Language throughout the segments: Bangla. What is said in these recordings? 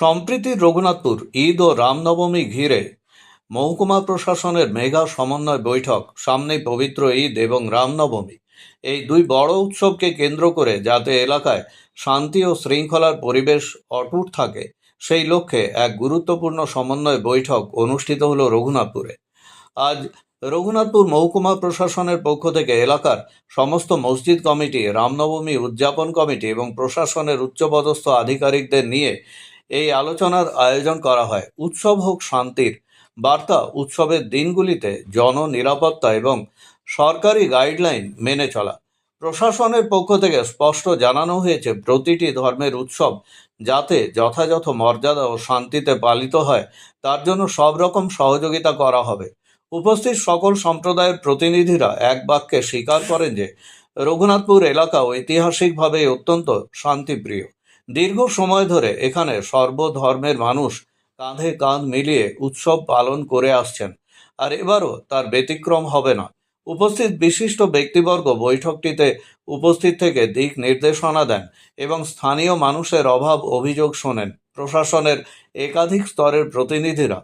সম্প্রীতি রঘুনাথপুর ঈদ ও রামনবমী ঘিরে মহকুমা প্রশাসনের মেগা সমন্বয় বৈঠক। সামনেই পবিত্র ঈদ এবং রামনবমী, এই দুই বড় উৎসবকে কেন্দ্র করে যাতে এলাকায় শান্তি ও শৃঙ্খলার পরিবেশ অটুট থাকে, সেই লক্ষ্যে এক গুরুত্বপূর্ণ সমন্বয় বৈঠক অনুষ্ঠিত হলো রঘুনাথপুরে। আজ রঘুনাথপুর মহকুমা প্রশাসনের পক্ষ থেকে এলাকার সমস্ত মসজিদ কমিটি, রামনবমী উদযাপন কমিটি এবং প্রশাসনের উচ্চপদস্থ আধিকারিকদের নিয়ে এই আলোচনার আয়োজন করা হয়। উৎসব হোক শান্তির বার্তা। উৎসবের দিনগুলিতে জননিরাপত্তা এবং সরকারি গাইডলাইন মেনে চলা। প্রশাসনের পক্ষ থেকে স্পষ্ট জানানো হয়েছে, প্রতিটি ধর্মের উৎসব যাতে যথাযথ মর্যাদা ও শান্তিতে পালিত হয়, তার জন্য সব রকম সহযোগিতা করা হবে। উপস্থিত সকল সম্প্রদায়ের প্রতিনিধিরা এক বাক্যে স্বীকার করেন যে রঘুনাথপুর এলাকা ঐতিহাসিকভাবে অত্যন্ত শান্তিপ্রিয়। দীর্ঘ সময় ধরে এখানে সর্বধর্মের মানুষ কাঁধে কাঁধ মিলিয়ে উৎসব পালন করে আসছেন, আর এবারও তার ব্যতিক্রম হবে না। উপস্থিত বিশিষ্ট ব্যক্তিবর্গ বৈঠকটিতে উপস্থিত থেকে দিক নির্দেশনা দেন এবং স্থানীয় মানুষের অভাব অভিযোগ শোনেন প্রশাসনের একাধিক স্তরের প্রতিনিধিরা।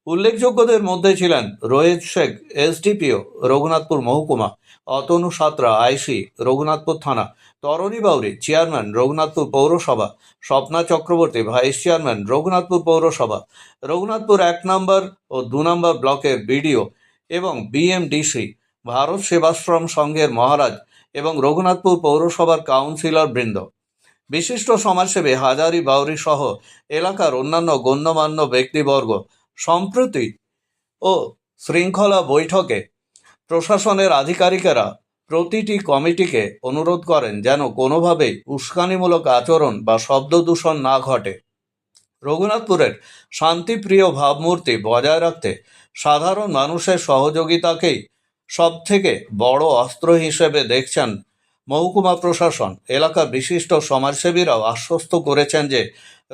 উল্লেখযোগ্যদের মধ্যে ছিলেন রোহিত শেখ, এসডিপিও রঘুনাথপুর মহকুমা; অতনু সাঁতরা, আইসি রঘুনাথপুর থানা; তরণী বাউরি, চেয়ারম্যান রঘুনাথপুর পৌরসভা; স্বপ্না চক্রবর্তী, ভাইস চেয়ারম্যান রঘুনাথপুর পৌরসভা; রঘুনাথপুর 1 নম্বর ও 2 নম্বর ব্লকের বিডিও এবং বিএমডিসি; ভারত সেবাশ্রম সংঘের মহারাজ এবং রঘুনাথপুর পৌরসভার কাউন্সিলর বৃন্দ। বিশিষ্ট সমাজসেবী হাজারি বাউরি সহ এলাকার অন্যান্য গণ্যমান্য ব্যক্তিবর্গ। সম্প্রতি ও শৃঙ্খলা বৈঠকে প্রশাসনের আধিকারিকেরা প্রতিটি কমিটিকে অনুরোধ করেন যেন কোনোভাবেই উস্কানিমূলক আচরণ বা শব্দ দূষণ না ঘটে। রঘুনাথপুরের শান্তিপ্রিয় ভাবমূর্তি বজায় রাখতে সাধারণ মানুষের সহযোগিতাকেই সবথেকে বড় অস্ত্র হিসেবে দেখছেন মহকুমা প্রশাসন। এলাকার বিশিষ্ট সমাজসেবীরাও আশ্বস্ত করেছেন যে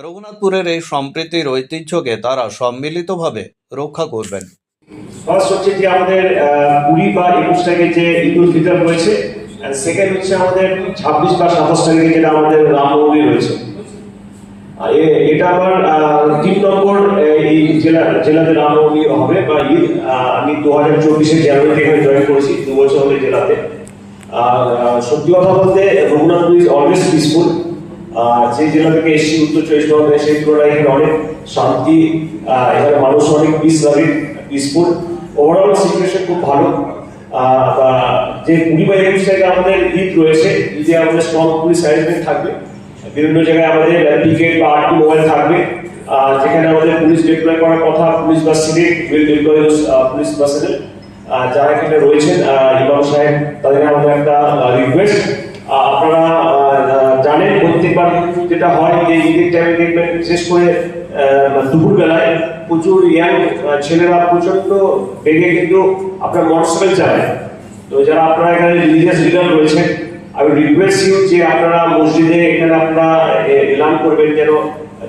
রঘুনাথপুরের এই সম্প্রীতির ঐতিহ্যকে তারা সম্মিলিতভাবে রক্ষা করবেন। ফার্স্ট হচ্ছে যে আমাদের 20 বা 21 তারিখে যে ঈদ উল ফিতর রয়েছে, আর সেকেন্ড হচ্ছে আমাদের 26 বা 27 তারিখে যেটা আমাদের রামনবমী রয়েছে। এটা আবার 3 নম্বর এই জেলাতে রামনবমী হবে বা ঈদ। আমি 2024 জানুয়ারিতে এখানে জয়েন করেছি, 2 বছর হলো জেলাতে। সত্যি কথা বলতে রঘুনাথপুর ইজ অলওয়েজ পিসফুল। যে জেলা থেকে এসেছি উত্তর 24 পরগনা, সেই তুলনায় এখানে অনেক শান্তি, এখানে মানুষ অনেক peace loving, peaceful. Overall situation খুব ভালো। যে 20 বা 21 তারিখে আমাদের ঈদ রয়েছে, ঈদে আমাদের স্ট্রং পুলিশ অ্যারেঞ্জমেন্ট থাকবে। বিভিন্ন জায়গায় আমাদের পিকেট বা আরটি মোবাইল থাকবে, যেখানে আমাদের পুলিশ ডিপ্লয় করার কথা। পুলিশ বা civic will deploy police personnel যারা এখানে রয়েছেন, ইমাম সাহেব, তাদের আমাদের একটা রিকোয়েস্ট। আপনারা জানেন প্রত্যেকবার যেটা হয় যে ঈদের টাইমে দেখবেন, বিশেষ করে দুপুর বেলায় প্রচুর ইয়াং ছেলেরা প্রচন্ড বেগে কিন্তু আপনার মোটরসাইকেল চালায়। তো যারা আপনারা এখানে রিলিজিয়াস লিডার রয়েছেন, আমি রিকোয়েস্ট ইউ যে আপনারা মসজিদে এখানে আপনারা এলান করবেন যেন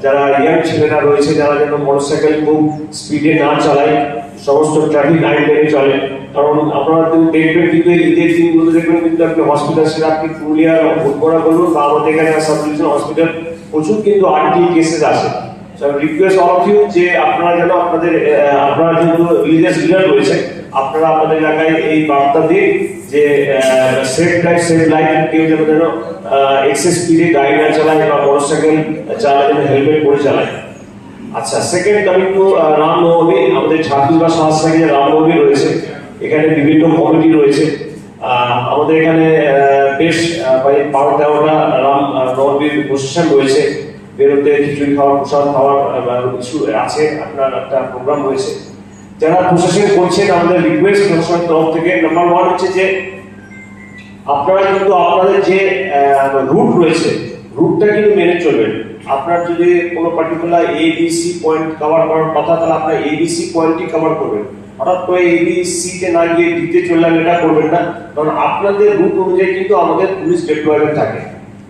যারা ইয়াং ছেলেরা রয়েছে যারা যেন মোটরসাইকেল খুব স্পিডে না চালায়, সমস্ত ট্রাফিক আইন মেনে চলে। কারণ আপনারা দেখবেন কিন্তু ঈদের দিনগুলো দেখবেন কিন্তু আপনি হসপিটাল, সেটা আপনি পুরুলিয়ার উৎপরা বলুন বা আমাদের এখানে সাব ডিভিশন হসপিটাল, প্রচুর কিন্তু আরটি কেসেস আসে। রিকোয়েস্ট অল অফ ইউ যে আপনারা যেন আপনারা যেহেতু রিলিজিয়াস লিডার রয়েছে, আপনারা আপনাদের এলাকায় এই বার্তা দিন যে সেফ ড্রাইভ সেফ লাইফ, কেউ যেন এক্সেস স্পিডে গাড়ি না চালায় বা মোটরসাইকেল চালায় যেন হেলমেট পরে চালায়। আচ্ছা, সেকেন্ড কামিং টু রামনবমী, আমাদের 26 বা 27 তারিখে রামনবমী রয়েছে। এখানে বিভিন্ন কমিটি রয়েছে। আমাদের এখানে বেশ 12-13টা রামনবমীর প্রসেশন রয়েছে। বেরোতে খিচুড়ি খাওয়ার, প্রসাদ খাওয়ার কিছু আছে, আপনার একটা প্রোগ্রাম রয়েছে। যারা প্রশাসন করছেন, আমাদের রিকোয়েস্ট প্রশাসনের তরফ থেকে নাম্বার 1 হচ্ছে যে আপনারা কিন্তু আপনাদের যে রুট রয়েছে, রুটটা কিন্তু মেনে চলবেন। আপনার যদি কোনো পার্টিকুলার ABC পয়েন্ট কভার করার কথা, তাহলে আপনার ABC পয়েন্টই কভার করবেন। হঠাৎ করে ABC-তে না গিয়ে D-তে চললেন, এটা করবেন না, কারণ আপনাদের রুট অনুযায়ী কিন্তু আমাদের পুলিশ ডিপ্লয়মেন্ট থাকে।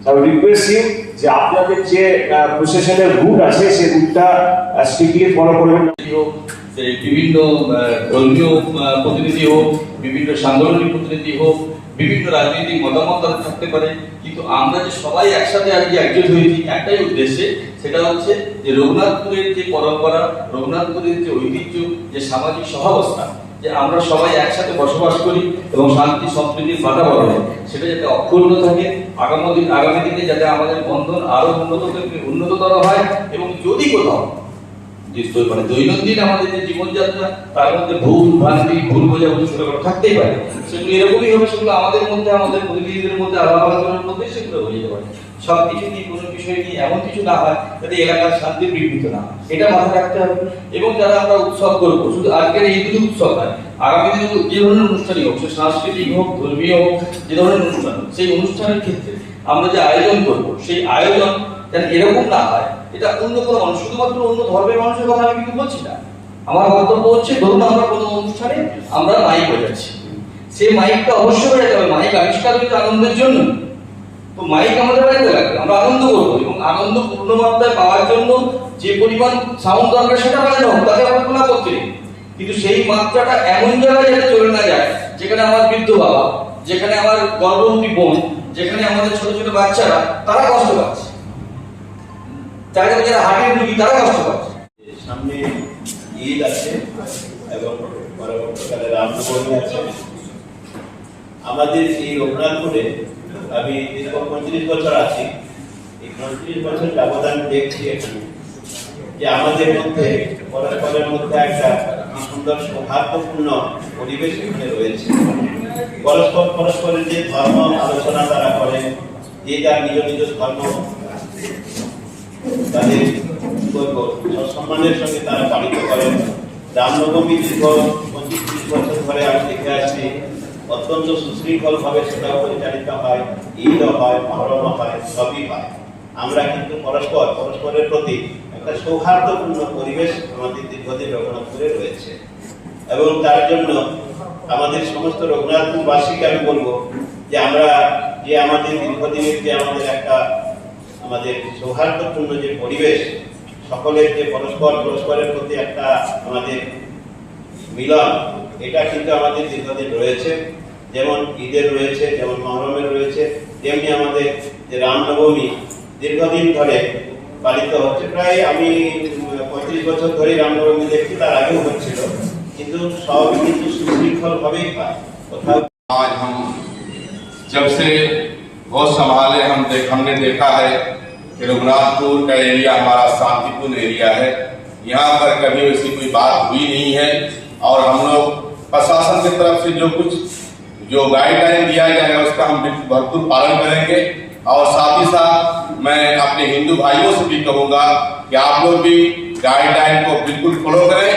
আমি রিকোয়েস্ট ইউ যে আপনাদের যে প্রশাসনের রুট আছে, সেই রুটটা স্ট্রিক্টলি ফলো করবেন। বিভিন্ন ধর্মীয় প্রতিনিধি হোক, বিভিন্ন সাংগঠনিক প্রতিনিধি হোক, বিভিন্ন রাজনৈতিক মতামত তাদের থাকতে পারে, কিন্তু আমরা যে সবাই একসাথে আজকে একজোট হয়েছি একটাই উদ্দেশ্যে, সেটা হচ্ছে যে রঘুনাথপুরের যে পরম্পরা, রঘুনাথপুরের যে ঐতিহ্য, যে সামাজিক সহাবস্থান, যে আমরা সবাই একসাথে বসবাস করি এবং শান্তি সম্প্রীতির বাতাবরণে, সেটা যাতে অক্ষুণ্ণ থাকে। আগামী দিনে যাতে আমাদের বন্ধন আরো উন্নততর হয়, এবং যদি কোথাও মানে দৈনন্দিন আমাদের যে জীবনযাত্রা তার মধ্যে ভুল ভ্রান্তি, ভুল বোঝাবুঝি ছোটখাটো থাকতেই পারে, সেগুলো এরকমই হবে, সেগুলো আমাদের মধ্যে, আমাদের প্রতিনিধিদের মধ্যে, আলাদার মধ্যে সেগুলো হয়ে যেতে পারে। সবকিছু নিয়ে কোনো বিষয় নিয়ে এমন কিছু না হয় যাতে এলাকার শান্তি বিঘ্নিত না হয়, এটা মাথায় রাখতে হবে। এবং যারা আমরা উৎসব করবো, শুধু আজকের এই দুটো উৎসব নয়, আগামী দিনে যে ধরনের অনুষ্ঠানই হোক, সে সাংস্কৃতিক হোক, ধর্মীয় হোক, যে ধরনের অনুষ্ঠান হোক, সেই অনুষ্ঠানের ক্ষেত্রে আমরা যে আয়োজন করবো, সেই আয়োজন যেন এরকম না হয় এটা অন্য কোনো মানুষ, শুধুমাত্র অন্য ধর্মের মানুষের কথা আমি কিন্তু বলছি না। আমার বক্তব্য হচ্ছে, ধরুন আমরা কোনো অনুষ্ঠানে আমরা মাইক বাজাচ্ছি, সেই মাইকটা অবশ্যই বাজাতে হবে। মাইক আবিষ্কার হয়েছে আনন্দের জন্য, তো মাইক আমাদের বাড়িতে লাগবে, আমরা আনন্দ করবো, এবং আনন্দ পূর্ণ মাত্রায় পাওয়ার জন্য যে পরিমাণ সাউন্ড দরকার সেটা বাজানো হোক, তাতে আমরা কোনো আপত্তি নেই। কিন্তু সেই মাত্রাটা এমন জায়গায় যাতে চলে না যায় যেখানে আমার বৃদ্ধ বাবা, যেখানে আমার গর্ভবতী বোন, যেখানে আমাদের ছোট ছোট বাচ্চারা তারা কষ্ট পাচ্ছে, যারা হার্টের রোগী তারা কষ্ট পাচ্ছে। সামনে ঈদ আছে এবং পরবর্তীকালে রামনবমী আছে। আমাদের এই রঘুনাথপুরে আমি দীর্ঘ 35 বছর আছি। এই 35 বছর ব্যবধান দেখছি এখানে যে আমাদের মধ্যে পরস্পরের মধ্যে একটা সুন্দর সৌহার্দ্যপূর্ণ পরিবেশ এখানে রয়েছে। পরস্পরের যে ধর্ম আলোচনা তারা করে, যে যার নিজ নিজ ধর্ম তাদের সম্মানের সঙ্গে তারা পালিত করেন। রামনবমী দীর্ঘ 25-30 বছর ধরে আমি দেখে আসছি, অত্যন্ত সুশৃঙ্খল ভাবে সেটাও পরিচালিত হয়, ঈদও হয়, মহরমও হয়, সবই হয়। আমরা কিন্তু পরস্পরের প্রতি একটা সৌহার্দ্যপূর্ণ পরিবেশ আমাদের দীর্ঘদিন রঘুনাথপুরে রয়েছে, এবং তার জন্য আমাদের সমস্ত রঘুনাথপুরবাসীকে আমি বলবো যে আমরা যে আমাদের দীর্ঘদিনের যে আমাদের একটা আমাদের সৌহার্দ্যপূর্ণ যে পরিবেশ, সকলের যে পরস্পরের প্রতি একটা আমাদের মিলন, এটা কিন্তু আমাদের দীর্ঘদিন রয়েছে। যেমন ঈদের রয়েছে, যেমন মহরমের রয়েছে, তেমনি আমাদের যে রামনবমী দীর্ঘদিন ধরে পালিত হচ্ছে। প্রায় আমি 35 বছর ধরে রামনবমী দেখছি, তার আগেও হচ্ছিল, কিন্তু সবই কিন্তু সুশৃঙ্খল ভাবেই হয়। কোথাও आज हम जब से होश संभाले हमने देखा है कि रघुनाथपुर का एरिया हमारा शांतिपूर्ण एरिया है। यहाँ पर कभी ऐसी कोई बात हुई नहीं है, और हम लोग प्रशासन की तरफ से जो गाइडलाइन दिया जाएगा उसका हम भरपूर पालन करेंगे। और साथ ही साथ मैं अपने हिंदू भाइयों से भी कहूँगा कि आप लोग भी गाइडलाइन को बिल्कुल फॉलो करें।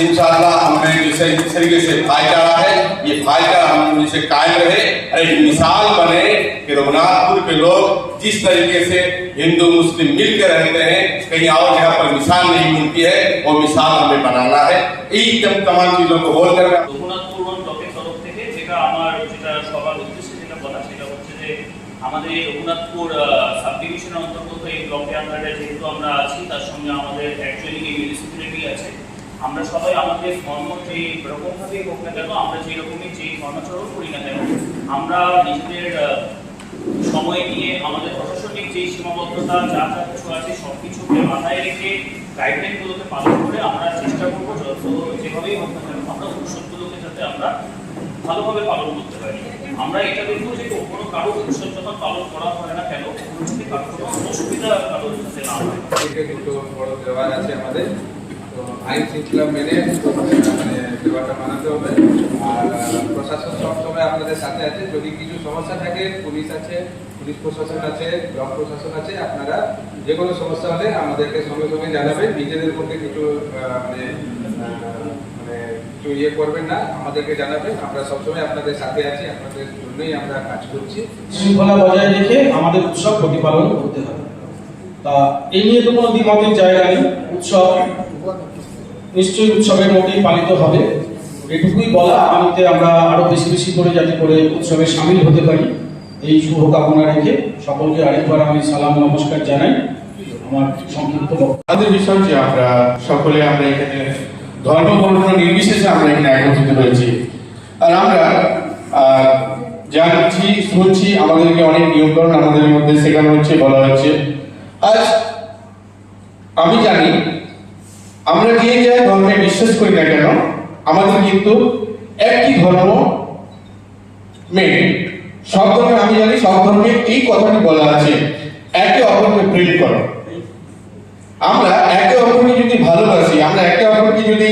इंशाअल्लाह हमें जिस तरीके से भाईचारा है, ये भाईचारा हम जिसे कायम रहे, एक मिसाल बने कि रघुनाथपुर के लोग जिस तरीके से हिंदू मुस्लिम मिलकर रहते हैं, कहीं और जगह पर मिसाल नहीं मिलती है, वो मिसाल हमें बनाना है। यही तमाम चीजों को बोल कर রঘুনাথপুর ব্লকের তরফ থেকে যেটা আমার যেটা সবার উদ্দেশ্যে যেটা বলা, সেটা হচ্ছে যে আমাদের এই রঘুনাথপুর সাব ডিভিশনের অন্তর্গত এই ব্লকে আমরা যেহেতু আমরা আছি, তার সঙ্গে আমাদের অ্যাকচুয়ালি এই মিউনিসিপ্যালিটি আছে। আমরা সবাই আমাদের ধর্ম যে রকমভাবেই হোক না কেন, আমরা যে রকমই যে ধর্মাচরণ করি না কেন, আমরা নিজেদের সময় নিয়ে আমাদের প্রশাসনিক যে সীমাবদ্ধতা যা যা কিছু আছে সব কিছুকে মাথায় রেখে গাইডলাইনগুলোকে পালন করে আমরা চেষ্টা করবো যেভাবেই হোক না কেন আমরা উৎসবগুলোকে যাতে আমরা ভালোভাবে পালন করতে পারি। আমরা এটা দেখবো যে কোনো কারো উৎসব যখন পালন করা হয় না কেন, যদি কারো কোনো অসুবিধা কারোর সাথে না হয়। দুটো বড় দেওয়াল আছে আমাদের, তো আইন শৃঙ্খলা মেনে মানে দেওয়ালটা বানাতে হবে। আর প্রশাসন সবসময় আপনাদের সাথে আছে, যদি কিছু সমস্যা থাকে পুলিশ আছে, পুলিশ প্রশাসন আছে, ব্লক প্রশাসন আছে। আপনারা যে কোনো সমস্যা হলে আমাদেরকে সঙ্গে সঙ্গে জানাবেন। নিজেদের মধ্যে কিছু কিছু ইয়ে করবেন না, আমাদেরকে জানাবেন। আমরা সবসময় আপনাদের সাথে আছি, আপনাদের জন্যই আমরা কাজ করছি। শৃঙ্খলা বজায় রেখে আমাদের উৎসব প্রতিপালন করতে হবে। তা এই নিয়ে তো কোনো দ্বিমতের জায়গা নেই। উৎসব নিশ্চয়ই উৎসবের মধ্যেই পালিত হবে, এটুকুই বলা। আগামীতে আমরা আরো বেশি বেশি করে যাতে করে উৎসবে সামিল হতে পারি, এই শুভকামনা রেখে সকলকে আরেকবার আমি সালাম নমস্কার জানাই। আমার সংক্ষিপ্ত আমাদের বিষয় যে আমরা সকলে আমরা এখানে ধর্ম বর্ণ নির্বিশেষে আমরা এখানে একত্রিত হয়েছি। আর আমরা জানছি শুনছি আমাদেরকে অনেক নিয়মকানুন আমাদের মধ্যে শেখানো হচ্ছে, বলা হচ্ছে। আজ আমি জানি আমরা যে ধর্মে বিশ্বাস করি না কেন, আমাদের কিন্তু একটি ধর্ম মেন। সব ধর্মে আমি জানি সব ধর্মে এই কথাটি বলা আছে, একে অপরকে প্রেম করো। আমরা একে অপরকে যদি ভালোবাসি, আমরা একে অপরকে যদি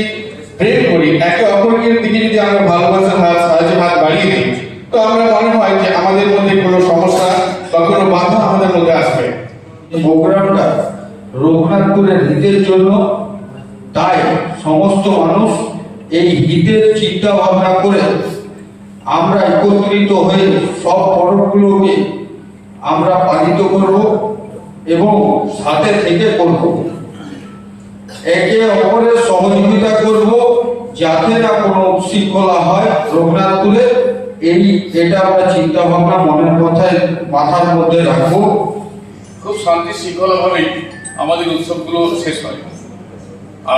প্রেম করি, একে অপরকে দিকে যদি আমরা ভালোবাসার হাত, সাহায্যের হাত বাড়িয়ে দিই, তো আমরা মনে হয় যে আমাদের মধ্যে কোনো সমস্যা বা কোনো বাধা আমাদের মধ্যে আসবে। এই প্রোগ্রামটা রঘুনাথপুরের হিতের জন্য, তাই সমস্ত মানুষ এই হিতের চিন্তা ভাবনা করে আমরা একত্রিত হয়ে সব পরবগুলোকে আমরা পালিত করব এবং সাথে থেকে করব, একে অপরের সহযোগিতা করব, যাতে না কোনো শৃঙ্খলা হয় রঘুনাথপুরে। এটা আমরা চিন্তা ভাবনা মনের মাথার মধ্যে রাখবো। খুব শান্তি শৃঙ্খলা ভাবেই আমাদের উৎসবগুলো শেষ হয়।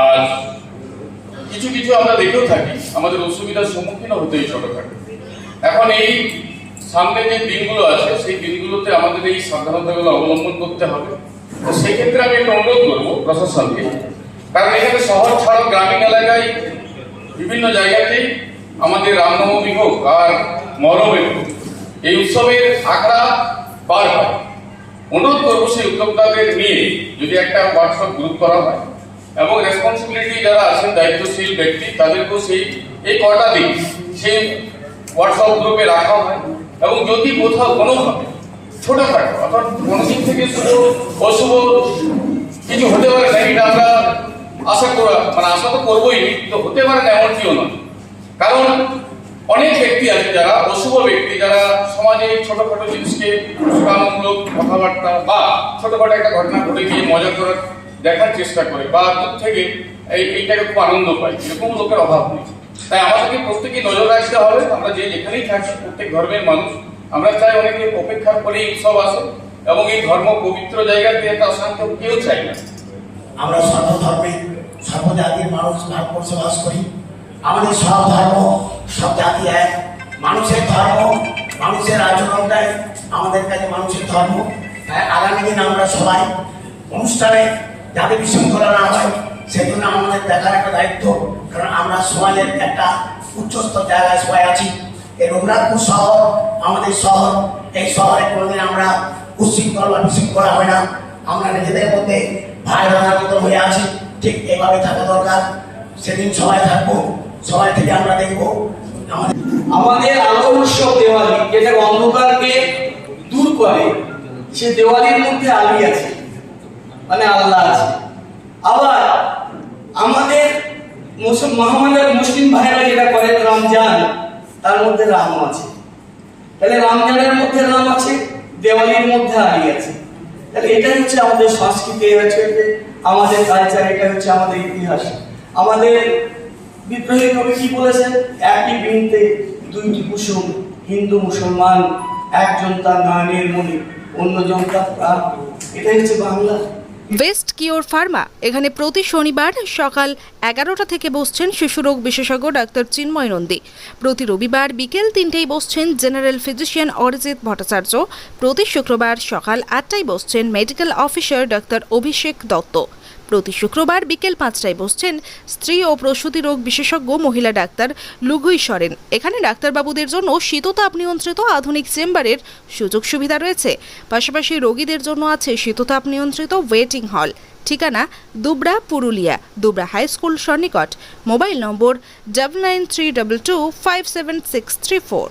আর কিছু কিছু আমরা দেখেও থাকি আমাদের অসুবিধার সম্মুখীন হতেই ছোটখাটো। এখন এই সামনে যে দিনগুলো আছে সেই দিনগুলোতে আমাদের এই সাবধানতাগুলো অবলম্বন করতে হবে। তো সেক্ষেত্রে আমি একটা অনুরোধ করবো প্রশাসনকে, কারণ এখানে শহর ছাড়াও গ্রামীণ এলাকায় বিভিন্ন জায়গাতেই আমাদের রামনবমী হোক আর মহরমে হোক, এই উৎসবের আখড়া পার হয়। অনুরোধ করবো সেই উদ্যোক্তাদের নিয়ে যদি একটা হোয়াটসঅ্যাপ গ্রুপ করা হয় এবং রেসপন্সিবিলিটি যারা আছেন, দায়িত্বশীল ব্যক্তি, তাদেরকেও এই কটা দিন সেই হোয়াটসঅ্যাপ গ্রুপে রাখা হয়। এবং যদি কোথাও কোনোভাবে ছোটখাটো অর্থাৎ কোনো দিক থেকে শুধু অশুভ কিছু হতে পারে না, এটা আমরা আশা তো করবোই, তো হতে পারে না এমনটিও নয়। কারণ অনেক ব্যক্তি আছে যারা অশুভ ব্যক্তি, যারা সমাজে ছোটখাটো জিনিসকে প্রকারমূলক কথাবার্তা বা ছোটখাটো একটা ঘটনা ঘটে গিয়ে মজা করার দেখার চেষ্টা করে বা দূর থেকে এইটাকে খুব আনন্দ পায়, এরকম লোকের অভাব নেই। তাই আমাদেরকে প্রত্যেকে নজর রাখতে হবে। আমরা যেখানেই থাকি প্রত্যেক ধর্মের মানুষ, আমরা চাই অনেকে অপেক্ষা করে উৎসব আসে এবং এই ধর্ম পবিত্র জায়গাতে একটা অশান্ত কেউ চাই না। আমরা সর্বধর্মের সর্বজাতির মানুষ ভারতবর্ষে বাস করি। আমাদের সব ধর্ম সব জাতি এক। মানুষের ধর্ম, মানুষের আচরণটাই আমাদের কাছে মানুষের ধর্ম। তাই আগামী দিন আমরা সবাই অনুষ্ঠানে যাতে বিশৃঙ্খলা না হয় সেজন্য আমাদের দেখার একটা দায়িত্ব, কারণ আমরা সমাজের একটা উচ্চস্তর জায়গায় সবাই আছি। এই রঘুনাথপুর শহর আমাদের শহর, এই শহরে কোনোদিন আমরা উচ্ছৃঙ্খল বা বিশৃঙ্খলা হয় না। আমরা নিজেদের মধ্যে ভাই ভাইয়ের মতো হয়ে আছি, ঠিক এভাবে থাকা দরকার। সেদিন সবাই থাকবো, সবাই থেকে আমরা দেখবো আমাদের আলো উৎসব দেওয়ালি, যেটা অন্ধকারকে দূর করে। সে দেওয়ালির মধ্যে আলী আছে, মানে আল্লাহ আছে। আবার আমাদের মহামানের মুসলিম ভাইরা যেটা করেন রমজান, তার মধ্যে রাম আছে। তাহলে রমজানের মধ্যে রাম আছে, দেওয়ালির মধ্যে আলী আছে। তাহলে এটাই হচ্ছে আমাদের সংস্কৃতি, হচ্ছে আমাদের কালচার, এটা হচ্ছে আমাদের ইতিহাস। আমাদের বিদ্রোহী কবি কি বলেছেন? একই বৃন্তে দুইটি কুসুম, হিন্দু মুসলমান, একজন তার নয়নের মণি, অন্যজন তার প্রাণ। এটাই হচ্ছে বাংলা। ওয়েস্ট কিওর ফার্মা এখানে প্রতি শনিবার সকাল 11টা থেকে বসছেন শিশুরোগ বিশেষজ্ঞ ডাক্তার চিন্ময় নন্দী। প্রতি রবিবার বিকেল 3টেয় বসছেন জেনারেল ফিজিশিয়ান অরিজিৎ ভট্টাচার্য। প্রতি শুক্রবার সকাল 8টায় বসছেন মেডিকেল অফিসার ডাক্তার অভিষেক দত্ত। প্রতি শুক্রবার বিকেল 5টায় বসছেন স্ত্রী ও প্রসূতি রোগ বিশেষজ্ঞ মহিলা ডাক্তার লুগুই সরেন। এখানে ডাক্তারবাবুদের জন্য শীততাপ নিয়ন্ত্রিত আধুনিক চেম্বারের সুযোগ সুবিধা রয়েছে। পাশাপাশি রোগীদের জন্য আছে শীততাপ নিয়ন্ত্রিত ওয়েটিং হল। ঠিকানা দুবরা, পুরুলিয়া, দুবরা হাই স্কুল সন্নিকট। Mobile number 9932257634।